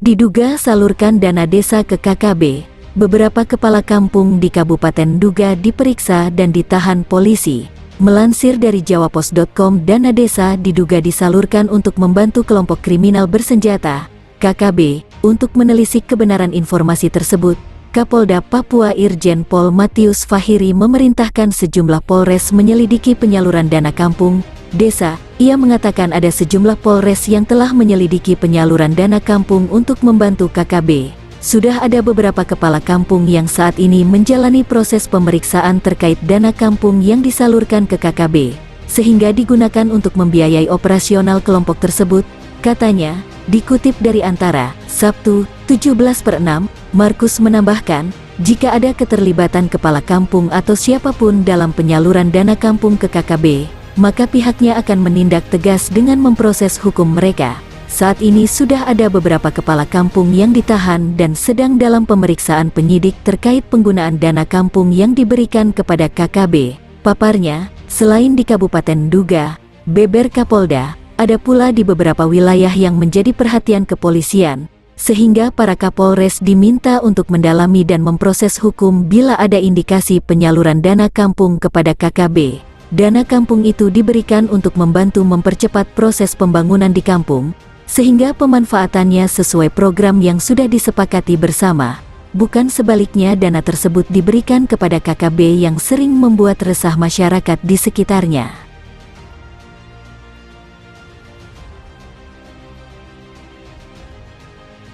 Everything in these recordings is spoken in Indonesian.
Diduga salurkan dana desa ke KKB, beberapa kepala kampung di Kabupaten Duga diperiksa dan ditahan polisi. Melansir dari jawapos.com, dana desa diduga disalurkan untuk membantu kelompok kriminal bersenjata, KKB, untuk menelisik kebenaran informasi tersebut. Kapolda Papua Irjen Pol Matius Fahiri memerintahkan sejumlah polres menyelidiki penyaluran dana kampung, desa. Ia mengatakan ada sejumlah polres yang telah menyelidiki penyaluran dana kampung untuk membantu KKB. Sudah ada beberapa kepala kampung yang saat ini menjalani proses pemeriksaan terkait dana kampung yang disalurkan ke KKB, sehingga digunakan untuk membiayai operasional kelompok tersebut, katanya. Dikutip dari Antara, Sabtu, 17/6, Markus menambahkan, jika ada keterlibatan kepala kampung atau siapapun dalam penyaluran dana kampung ke KKB, maka pihaknya akan menindak tegas dengan memproses hukum mereka. Saat ini sudah ada beberapa kepala kampung yang ditahan dan sedang dalam pemeriksaan penyidik terkait penggunaan dana kampung yang diberikan kepada KKB. Paparnya, selain di Kabupaten Duga, beber Kapolda, ada pula di beberapa wilayah yang menjadi perhatian kepolisian, sehingga para kapolres diminta untuk mendalami dan memproses hukum bila ada indikasi penyaluran dana kampung kepada KKB. Dana kampung itu diberikan untuk membantu mempercepat proses pembangunan di kampung, sehingga pemanfaatannya sesuai program yang sudah disepakati bersama, bukan sebaliknya dana tersebut diberikan kepada KKB yang sering membuat resah masyarakat di sekitarnya.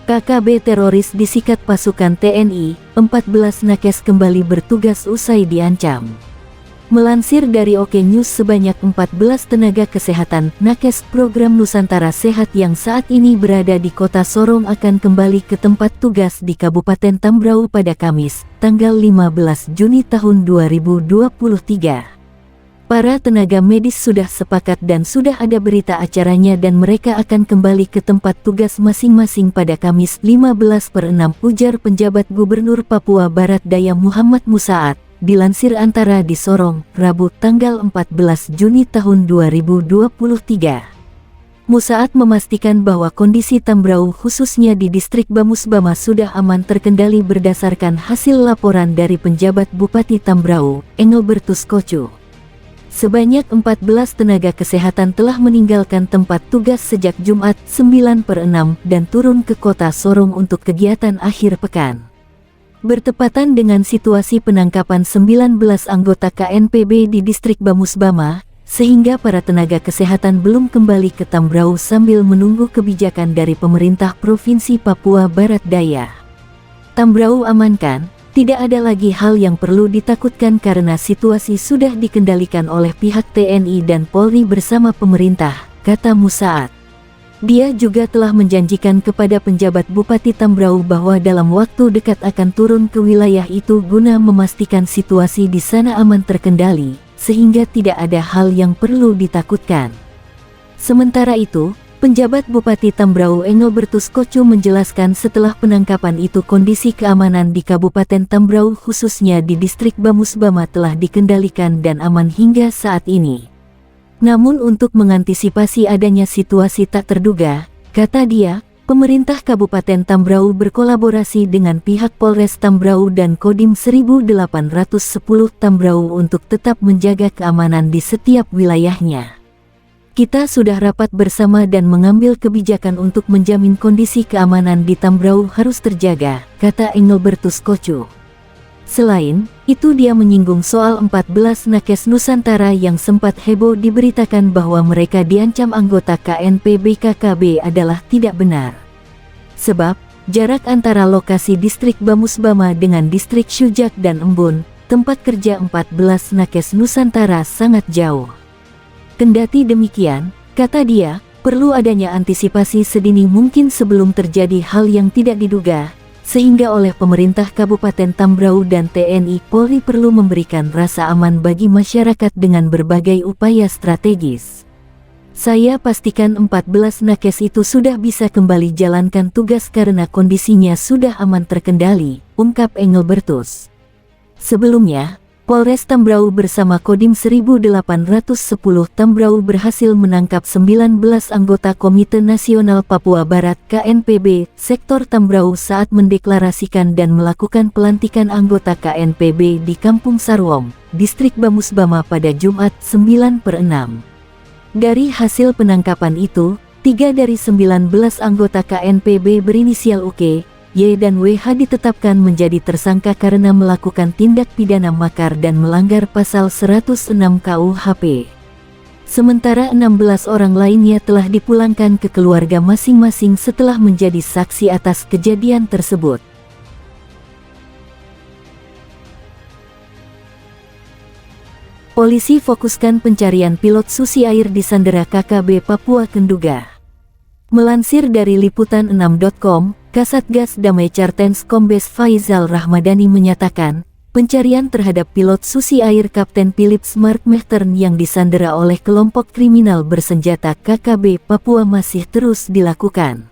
KKB teroris disikat pasukan TNI, 14 nakes kembali bertugas usai diancam. Melansir dari Oke News, sebanyak 14 tenaga kesehatan nakes program Nusantara Sehat yang saat ini berada di kota Sorong akan kembali ke tempat tugas di Kabupaten Tambrau pada Kamis, tanggal 15 Juni tahun 2023. Para tenaga medis sudah sepakat dan sudah ada berita acaranya dan mereka akan kembali ke tempat tugas masing-masing pada Kamis 15/6, ujar penjabat Gubernur Papua Barat Daya Muhammad Musaat. Dilansir Antara di Sorong, Rabu tanggal 14 Juni tahun 2023. Musaat memastikan bahwa kondisi Tambrau khususnya di distrik Bamusbama sudah aman terkendali berdasarkan hasil laporan dari penjabat Bupati Tambrau, Engelbertus Kocu. Sebanyak 14 tenaga kesehatan telah meninggalkan tempat tugas sejak Jumat 9/6 dan turun ke kota Sorong untuk kegiatan akhir pekan. Bertepatan dengan situasi penangkapan 19 anggota KNPB di distrik Bamusbama, sehingga para tenaga kesehatan belum kembali ke Tambrau sambil menunggu kebijakan dari pemerintah Provinsi Papua Barat Daya. Tambrau amankan. Tidak ada lagi hal yang perlu ditakutkan karena situasi sudah dikendalikan oleh pihak TNI dan Polri bersama pemerintah, kata Musaat. Dia juga telah menjanjikan kepada penjabat Bupati Tambrau bahwa dalam waktu dekat akan turun ke wilayah itu guna memastikan situasi di sana aman terkendali, sehingga tidak ada hal yang perlu ditakutkan. Sementara itu, penjabat Bupati Tambrau Engelbertus Kocu menjelaskan setelah penangkapan itu kondisi keamanan di Kabupaten Tambrau khususnya di distrik Bamusbama telah dikendalikan dan aman hingga saat ini. Namun untuk mengantisipasi adanya situasi tak terduga, kata dia, pemerintah Kabupaten Tambrau berkolaborasi dengan pihak Polres Tambrau dan Kodim 1810 Tambrau untuk tetap menjaga keamanan di setiap wilayahnya. Kita sudah rapat bersama dan mengambil kebijakan untuk menjamin kondisi keamanan di Tambrau harus terjaga, kata Engelbertus Kocu. Selain itu dia menyinggung soal 14 nakes Nusantara yang sempat heboh diberitakan bahwa mereka diancam anggota KNPB KKB adalah tidak benar. Sebab, jarak antara lokasi distrik Bamusbama dengan distrik Syujak dan Embun, tempat kerja 14 nakes Nusantara sangat jauh. Kendati demikian, kata dia, perlu adanya antisipasi sedini mungkin sebelum terjadi hal yang tidak diduga, sehingga oleh pemerintah Kabupaten Tambrau dan TNI Polri perlu memberikan rasa aman bagi masyarakat dengan berbagai upaya strategis. Saya pastikan 14 nakes itu sudah bisa kembali jalankan tugas karena kondisinya sudah aman terkendali, ungkap Engelbertus. Sebelumnya, Polres Tambrau bersama Kodim 1810 Tambrau berhasil menangkap 19 anggota Komite Nasional Papua Barat KNPB sektor Tambrau saat mendeklarasikan dan melakukan pelantikan anggota KNPB di Kampung Sarwom, Distrik Bamusbama pada Jumat 9/6. Dari hasil penangkapan itu, 3 dari 19 anggota KNPB berinisial UK, Y dan WH ditetapkan menjadi tersangka karena melakukan tindak pidana makar dan melanggar pasal 106 KUHP. Sementara 16 orang lainnya telah dipulangkan ke keluarga masing-masing setelah menjadi saksi atas kejadian tersebut. Polisi fokuskan pencarian pilot Susi Air di Sandera KKB Papua Kenduga. Melansir dari liputan6.com, Kasatgas Damai Cartens Kombes Faizal Rahmadani menyatakan, pencarian terhadap pilot Susi Air Kapten Philips Mark Mechtern yang disandera oleh kelompok kriminal bersenjata KKB Papua masih terus dilakukan.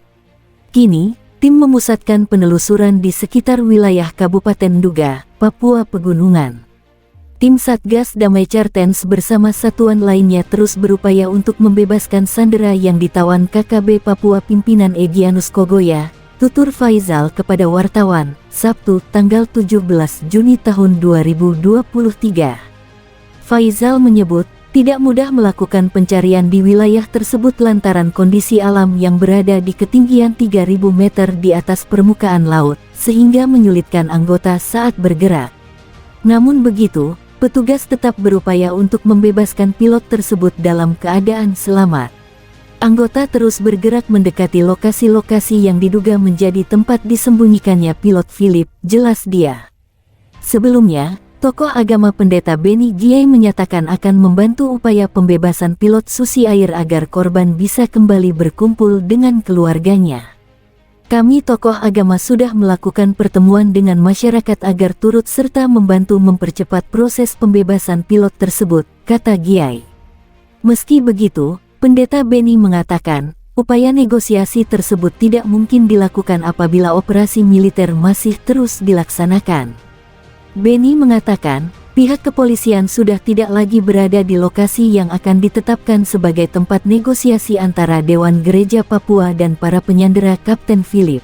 Kini, tim memusatkan penelusuran di sekitar wilayah Kabupaten Nduga, Papua Pegunungan. Tim Satgas Damai Cartens bersama satuan lainnya terus berupaya untuk membebaskan sandera yang ditawan KKB Papua pimpinan Egyanus Kogoya, tutur Faizal kepada wartawan, Sabtu tanggal 17 Juni tahun 2023. Faizal menyebut, tidak mudah melakukan pencarian di wilayah tersebut lantaran kondisi alam yang berada di ketinggian 3.000 meter di atas permukaan laut, sehingga menyulitkan anggota saat bergerak. Namun begitu, petugas tetap berupaya untuk membebaskan pilot tersebut dalam keadaan selamat. Anggota terus bergerak mendekati lokasi-lokasi yang diduga menjadi tempat disembunyikannya pilot Philip, jelas dia. Sebelumnya, tokoh agama Pendeta Beni Giai menyatakan akan membantu upaya pembebasan pilot Susi Air agar korban bisa kembali berkumpul dengan keluarganya. Kami tokoh agama sudah melakukan pertemuan dengan masyarakat agar turut serta membantu mempercepat proses pembebasan pilot tersebut, kata Giai. Meski begitu, Pendeta Beni mengatakan, upaya negosiasi tersebut tidak mungkin dilakukan apabila operasi militer masih terus dilaksanakan. Beni mengatakan, pihak kepolisian sudah tidak lagi berada di lokasi yang akan ditetapkan sebagai tempat negosiasi antara Dewan Gereja Papua dan para penyandera Kapten Philip.